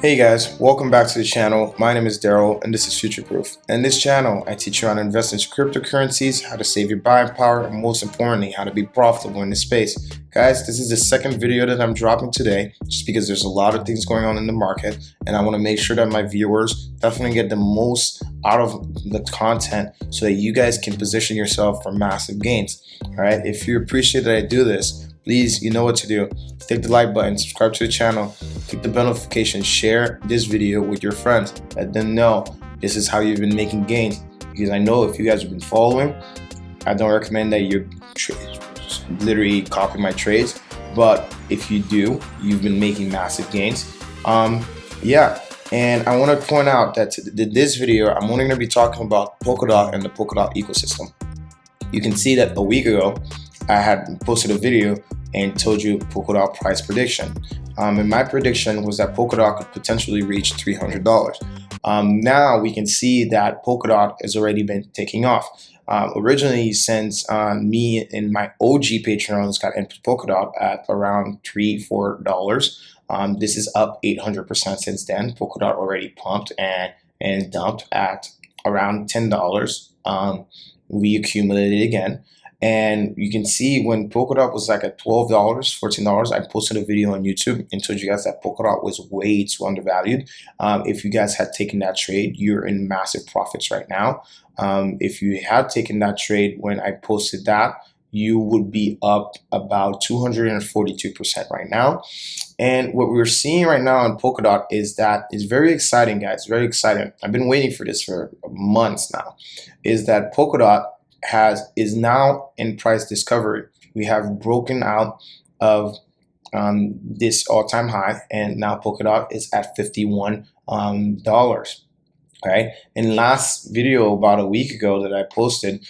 Hey guys, welcome back to the channel. My name is Daryl and this is Future Proof. In this channel, I teach you how to invest in cryptocurrencies, how to save your buying power, and most importantly, how to be profitable in this space. Guys, this is the second video that I'm dropping today just because there's a lot of things going on in the market and I want to make sure that my viewers definitely get the most out of the content so that you guys can position yourself for massive gains. Alright, if you appreciate that I do this, please, you know what to do. Click the like button, subscribe to the channel, click the bell notification, share this video with your friends. Let them know this is how you've been making gains. Because I know if you guys have been following, I don't recommend that you literally copy my trades. But if you do, you've been making massive gains. Yeah. And I want to point out that this video, I'm only going to be talking about Polkadot and the Polkadot ecosystem. You can see that a week ago, I had posted a video and told you Polkadot price prediction. And my prediction was that Polkadot could potentially reach $300. Now we can see that Polkadot has already been taking off. Originally, since me and my OG Patreons got into Polkadot at around $3-4, this is up 800% since then. Polkadot already pumped and dumped at around $10. We accumulated again. And you can see when Polkadot was like at $12, $14, I posted a video on YouTube and told you guys that Polkadot was way too undervalued. If you guys had taken that trade, you're in massive profits right now. If you had taken that trade when I posted that, you would be up about 242% right now. And what we're seeing right now on Polkadot is that it's very exciting, guys, very exciting. I've been waiting for this for months now, is that Polkadot is now in price discovery. We have broken out of this all-time high, and now Polkadot is at $51. Okay, in last video about a week ago that I posted,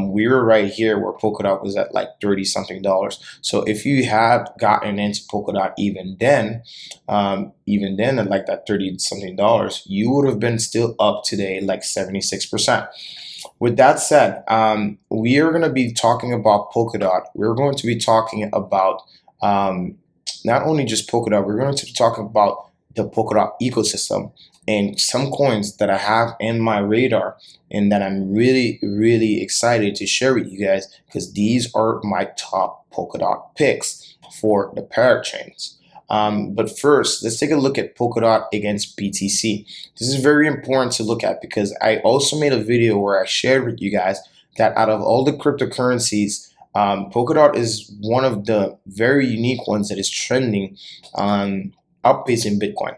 we were right here where Polkadot was at like 30 something dollars. So if you had gotten into Polkadot even then at like that 30 something dollars, you would have been still up today like 76%. With that said, we are going to be talking about Polkadot. We're going to be talking about not only just Polkadot, we're going to be talking about the Polkadot ecosystem and some coins that I have in my radar and that I'm really, really excited to share with you guys because these are my top Polkadot picks for the parachains. But first, let's take a look at Polkadot against BTC. This is very important to look at because I also made a video where I shared with you guys that out of all the cryptocurrencies, Polkadot is one of the very unique ones that is trending outpacing Bitcoin.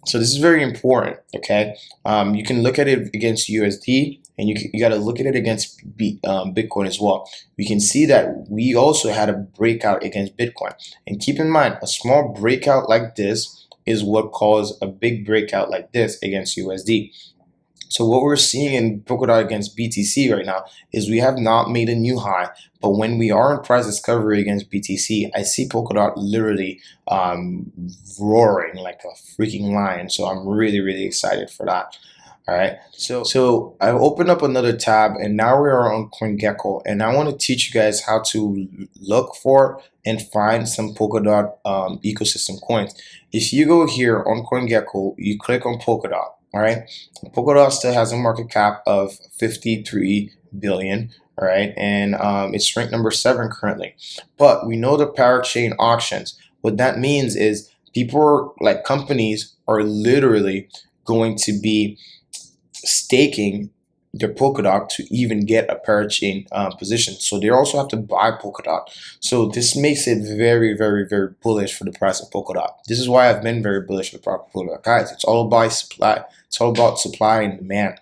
So this is very important, okay? You can look at it against USD, and you got to look at it against Bitcoin as well. We can see that we also had a breakout against Bitcoin. And keep in mind, a small breakout like this is what caused a big breakout like this against USD. So what we're seeing in Polkadot against BTC right now is we have not made a new high, but when we are in price discovery against BTC, I see Polkadot literally roaring like a freaking lion. So I'm really, really excited for that. All right, so I opened up another tab and now we are on CoinGecko, and I want to teach you guys how to look for and find some Polkadot ecosystem coins. If you go here on CoinGecko, you click on Polkadot. All right, Polkadot still has a market cap of 53 billion. All right, and it's ranked number 7 currently. But we know the parachain auctions. What that means is companies are literally going to be staking their Polkadot to even get a parachain position. So they also have to buy Polkadot. So this makes it very, very, very bullish for the price of Polkadot. This is why I've been very bullish for the price of Polkadot. Guys, it's all about supply. It's all about supply and demand.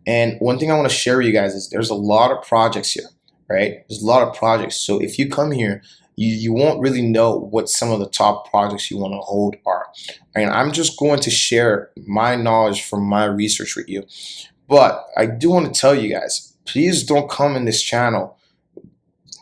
And one thing I want to share with you guys is there's a lot of projects here, right? There's a lot of projects. So if you come here, you won't really know what some of the top projects you want to hold are. And I'm just going to share my knowledge from my research with you. But I do want to tell you guys, please don't come in this channel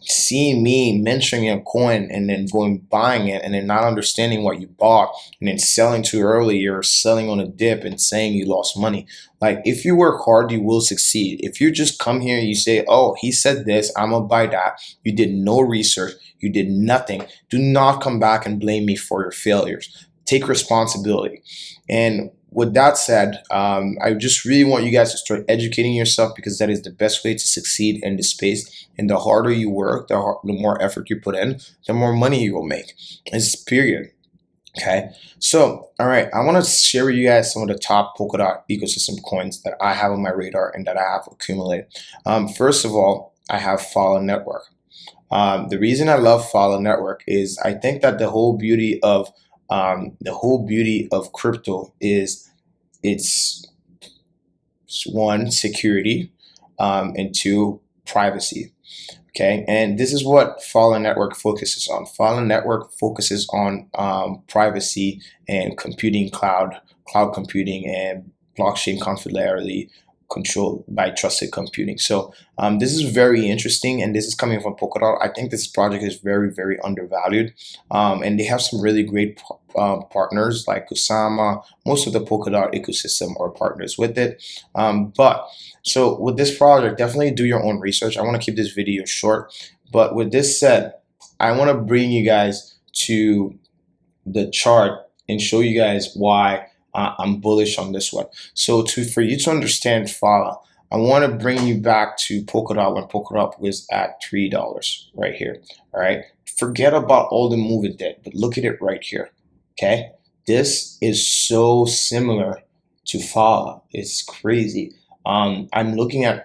seeing me mentioning a coin and then buying it and then not understanding what you bought and then selling too early or selling on a dip and saying you lost money. Like, if you work hard, you will succeed. If you just come here and you say, oh, he said this, I'm gonna buy that, you did no research, you did nothing, do not come back and blame me for your failures. take responsibility. And with that said, I just really want you guys to start educating yourself, because that is the best way to succeed in this space. And the harder you work, the more effort you put in, the more money you will make. It's period. Okay, so all right, I want to share with you guys some of the top Polkadot ecosystem coins that I have on my radar and that I have accumulated. First of all, I have Phala Network. The reason I love Phala Network is I think that the whole beauty of crypto is it's one, security, and two, privacy. Okay, and this is what Phala Network focuses on. Phala Network focuses on privacy and computing, cloud computing, and blockchain confidentiality controlled by trusted computing. So this is very interesting, and this is coming from Polkadot. I think this project is very, very undervalued, and they have some really great partners like Kusama. Most of the Polkadot ecosystem are partners with it, so with this project, definitely do your own research. I want to keep this video short, but with this said, I want to bring you guys to the chart and show you guys why I'm bullish on this one. So for you to understand Phala, I want to bring you back to Polkadot when Polkadot was at $3 right here. All right, forget about all the move it did, but look at it right here. Okay, this is so similar to Phala. It's crazy. I was looking at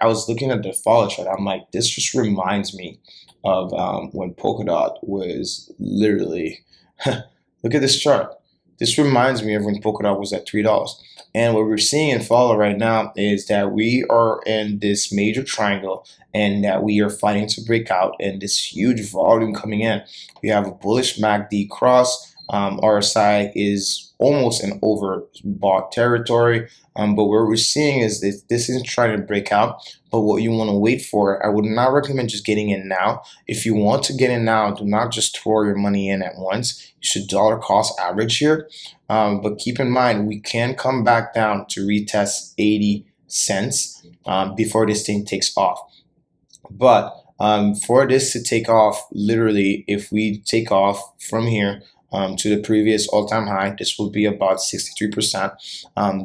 the Phala chart. I'm like, this just reminds me of when Polkadot was literally. Look at this chart. This reminds me of when Polkadot was at $3. And what we're seeing in Phala right now is that we are in this major triangle, and that we are fighting to break out in this huge volume coming in. We have a bullish MACD cross. RSI is almost an overbought territory. But what we're seeing is that this is trying to break out. But what you want to wait for, I would not recommend just getting in now. If you want to get in now, do not just throw your money in at once. You should dollar cost average here. But keep in mind, we can come back down to retest 80 cents before this thing takes off. But for this to take off, literally, if we take off from here, to the previous all-time high, this will be about 63%.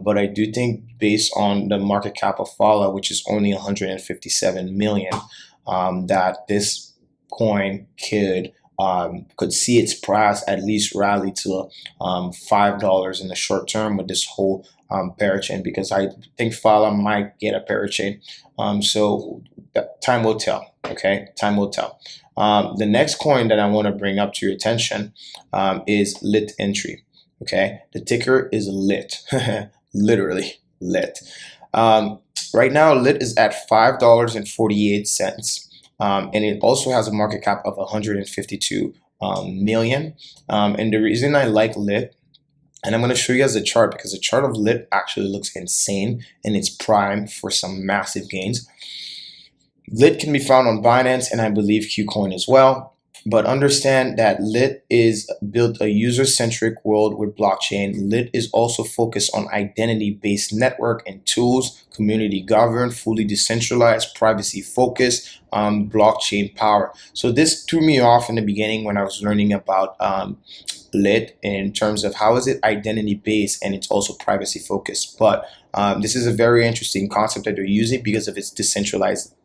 But I do think, based on the market cap of Phala, which is only 157 million, that this coin could see its price at least rally to $5 in the short term with this whole parachain, because I think Phala might get a parachain. So time will tell. Okay, time will tell. The next coin that I want to bring up to your attention is Litentry. Okay, the ticker is LIT, literally LIT. Right now, LIT is at $5.48, and it also has a market cap of 152 million. And the reason I like LIT, and I'm going to show you guys the chart, because the chart of LIT actually looks insane, and it's primed for some massive gains. LIT can be found on Binance and I believe KuCoin as well. But understand that LIT is built a user-centric world with blockchain. LIT is also focused on identity-based network and tools, community governed, fully decentralized, privacy-focused, blockchain power. So this threw me off in the beginning when I was learning about LIT in terms of how is it identity-based and it's also privacy-focused. But this is a very interesting concept that they're using because of its decentralized.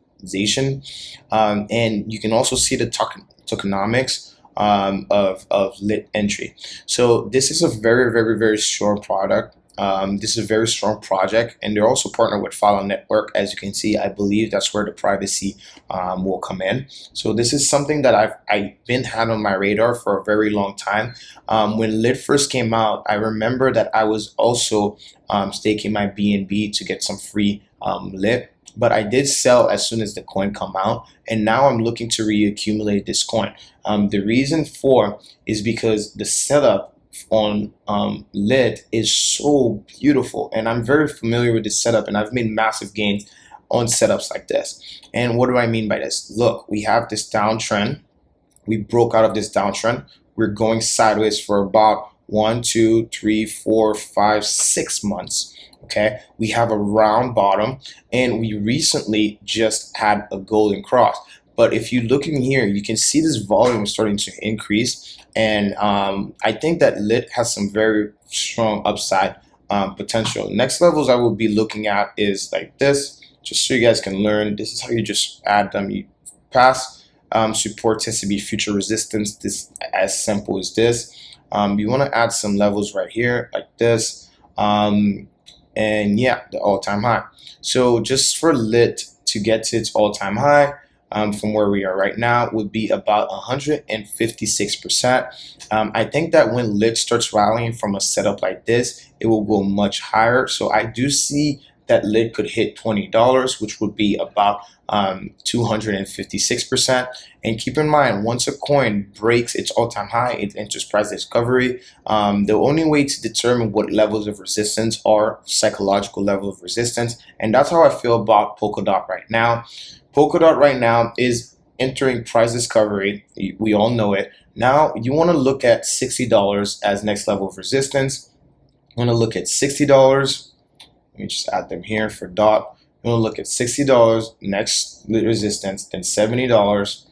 And you can also see the tokenomics of Litentry. So this is a very, very, very strong product. This is a very strong project, and they're also partnered with Phala Network. As you can see, I believe that's where the privacy will come in. So this is something that I've been had on my radar for a very long time. When Lit first came out, I remember that I was also staking my BNB to get some free Lit. But I did sell as soon as the coin come out, and now I'm looking to reaccumulate this coin. The reason for is because the setup on Lit is so beautiful, and I'm very familiar with this setup, and I've made massive gains on setups like this. And what do I mean by this? Look, we have this downtrend. We broke out of this downtrend. We're going sideways for about 1, 2, 3, 4, 5, 6 months. Okay, we have a round bottom, and we recently just had a golden cross. But if you look in here, you can see this volume starting to increase, and I think that Lit has some very strong upside potential. Next levels I will be looking at is like this, just so you guys can learn. This is how you just add them. You pass support tends to be future resistance. This as simple as this. You want to add some levels right here like this, and yeah, the all-time high. So just for Lit to get to its all-time high, from where we are right now, would be about 156%. I think that when Lit starts rallying from a setup like this, it will go much higher. So I do see that Lit could hit $20, which would be about 256%. And keep in mind, once a coin breaks its all-time high, it enters price discovery. The only way to determine what levels of resistance are psychological level of resistance, and that's how I feel about Polkadot right now. Polkadot right now is entering price discovery. We all know it. Now you want to look at $60 as next level of resistance. You want to look at $60. Let me just add them here for DOT. You want to look at $60 next resistance, then $70.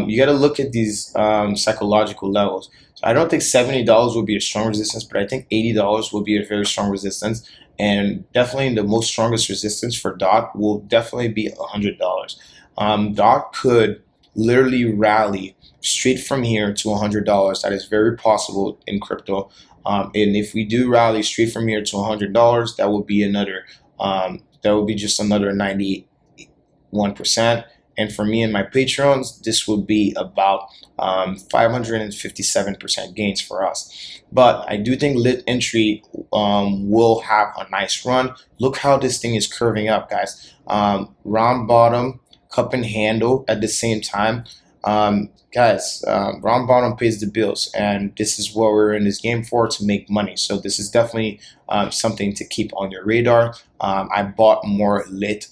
You got to look at these psychological levels. So I don't think $70 would be a strong resistance, but I think $80 will be a very strong resistance. And definitely the most strongest resistance for DOT will definitely be $100. DOT could literally rally straight from here to $100. That is very possible in crypto. And if we do rally straight from here to $100, that would be another, that would be just another 91%. And for me and my Patreons, this would be about 557% gains for us. But I do think Litentry will have a nice run. Look how this thing is curving up, guys. Round bottom, cup and handle at the same time. Guys, round bottom pays the bills, and this is what we're in this game for, to make money. So this is definitely something to keep on your radar. I bought more Lit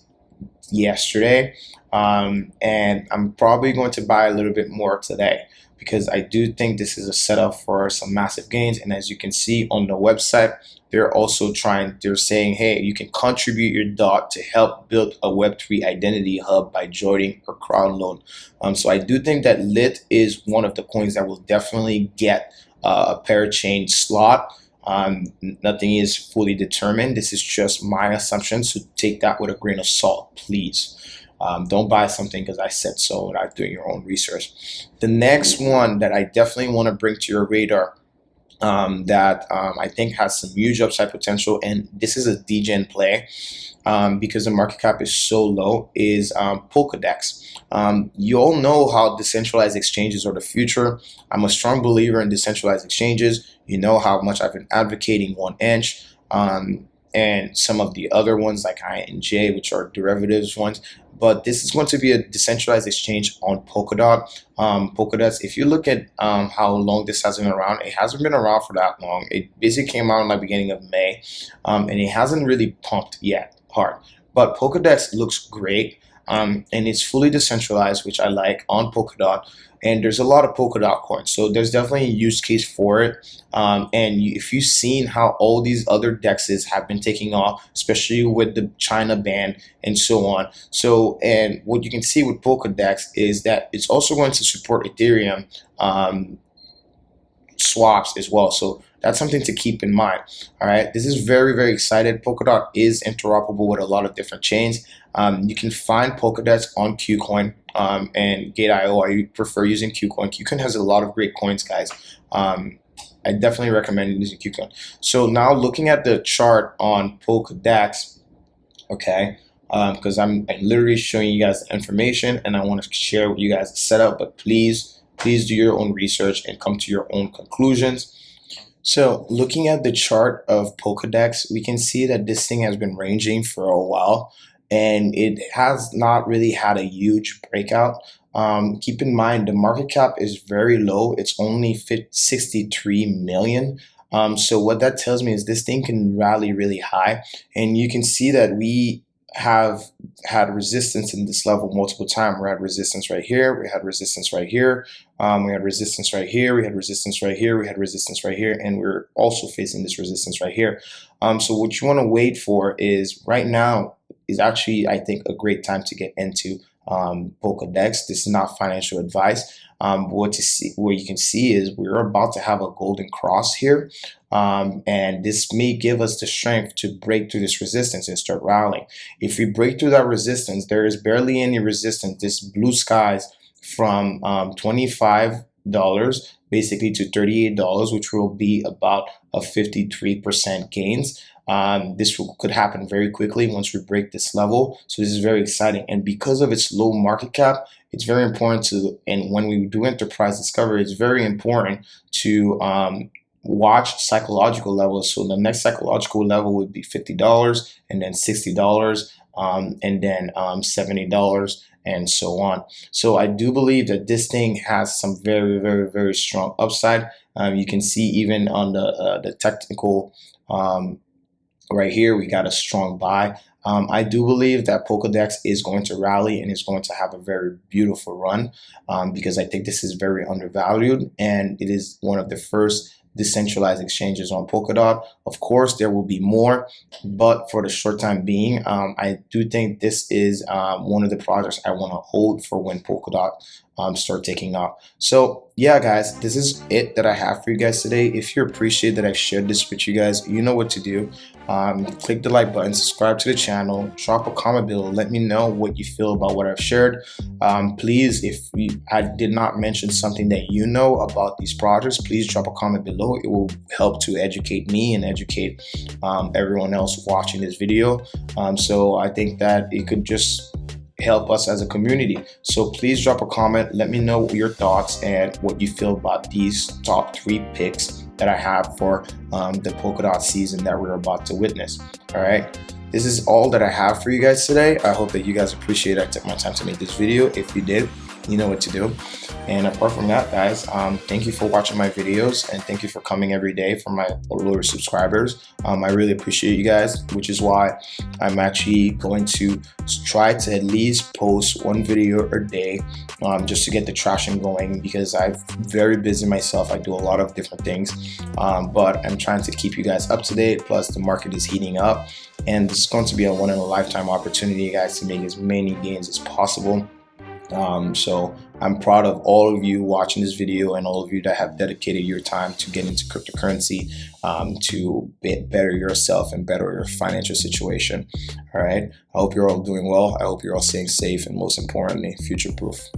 yesterday, and I'm probably going to buy a little bit more today, because I do think this is a setup for some massive gains. And as you can see on the website, they're saying, hey, you can contribute your DOT to help build a Web3 identity hub by joining or crowd loan. So I do think that Lit is one of the coins that will definitely get a parachain slot. Nothing is fully determined. This is just my assumption, so take that with a grain of salt, please. Don't buy something because I said so without doing your own research. The next one that I definitely want to bring to your radar, that I think has some huge upside potential, and this is a degen play because the market cap is so low, is Polkadex. You all know how decentralized exchanges are the future. I'm a strong believer in decentralized exchanges. You know how much I've been advocating 1inch, and some of the other ones like INJ, which are derivatives ones. But this is going to be a decentralized exchange on Polkadot. Polkadot, if you look at how long this has been around, it hasn't been around for that long. It basically came out in the beginning of May, and it hasn't really pumped yet hard. But Polkadot looks great, and it's fully decentralized, which I like, on Polkadot. And there's a lot of Polkadot coins, so there's definitely a use case for it. If you've seen how all these other dexes have been taking off, especially with the China ban and so on. So, and what you can see with Polkadex is that it's also going to support Ethereum swaps as well. So that's something to keep in mind. All right, this is very, very excited. Polkadot is interoperable with a lot of different chains. You can find Polkadex on KuCoin and Gate.io. I prefer using KuCoin. KuCoin has a lot of great coins, guys. I definitely recommend using KuCoin. So now looking at the chart on Polkadex, okay, because I'm literally showing you guys the information, and I want to share with you guys the setup, but please do your own research and come to your own conclusions. So looking at the chart of Polkadex, we can see that this thing has been ranging for a while, and it has not really had a huge breakout. Keep in mind, the market cap is very low. It's only 63 million. So what that tells me is this thing can rally really high, and you can see that we have had resistance in this level multiple times. We had resistance right here, we had resistance right here, we had resistance right here, we had resistance right here, we had resistance right here, and we're also facing this resistance right here. So what you want to wait for is, right now is actually, I think, a great time to get into Polkadex. This is not financial advice. What you can see is we're about to have a golden cross here, and this may give us the strength to break through this resistance and start rallying. If we break through that resistance, there is barely any resistance. This blue skies from $25 basically to $38, which will be about a 53% gains. This could happen very quickly once we break this level. So this is very exciting. And because of its low market cap, it's very important to, and when we do enterprise discovery, it's very important to watch psychological levels. So the next psychological level would be $50 and then $60 and then $70 and so on. So I do believe that this thing has some very, very, very strong upside. You can see even on the technical right here, we got a strong buy. I do believe that Polkadex is going to rally and is going to have a very beautiful run because I think this is very undervalued, and it is one of the first decentralized exchanges on Polkadot. Of course, there will be more, but for the short time being, I do think this is one of the projects I want to hold for when Polkadot start taking off. So yeah, guys, this is it that I have for you guys today. If you appreciate that I shared this with you guys, you know what to do. Click the like button, subscribe to the channel, drop a comment below, let me know what you feel about what I've shared. Please, if I did not mention something that you know about these projects, please drop a comment below. It will help to educate me and educate everyone else watching this video. So I think that it could just help us as a community. So please drop a comment, let me know your thoughts and what you feel about these top 3 picks that I have for the Polkadot season that we're about to witness. All right, this is all that I have for you guys today. I hope that you guys appreciate I took my time to make this video. If you did, you know what to do. And apart from that, guys, thank you for watching my videos, and thank you for coming every day for my loyal subscribers. I really appreciate you guys, which is why I'm actually going to try to at least post 1 video a day just to get the traction going, because I'm very busy myself. I do a lot of different things, but I'm trying to keep you guys up to date. Plus, the market is heating up, and it's going to be a one-in-a-lifetime opportunity, guys, to make as many gains as possible. So I'm proud of all of you watching this video and all of you that have dedicated your time to get into cryptocurrency to better yourself and better your financial situation. All right. I hope you're all doing well. I hope you're all staying safe, and most importantly, future proof.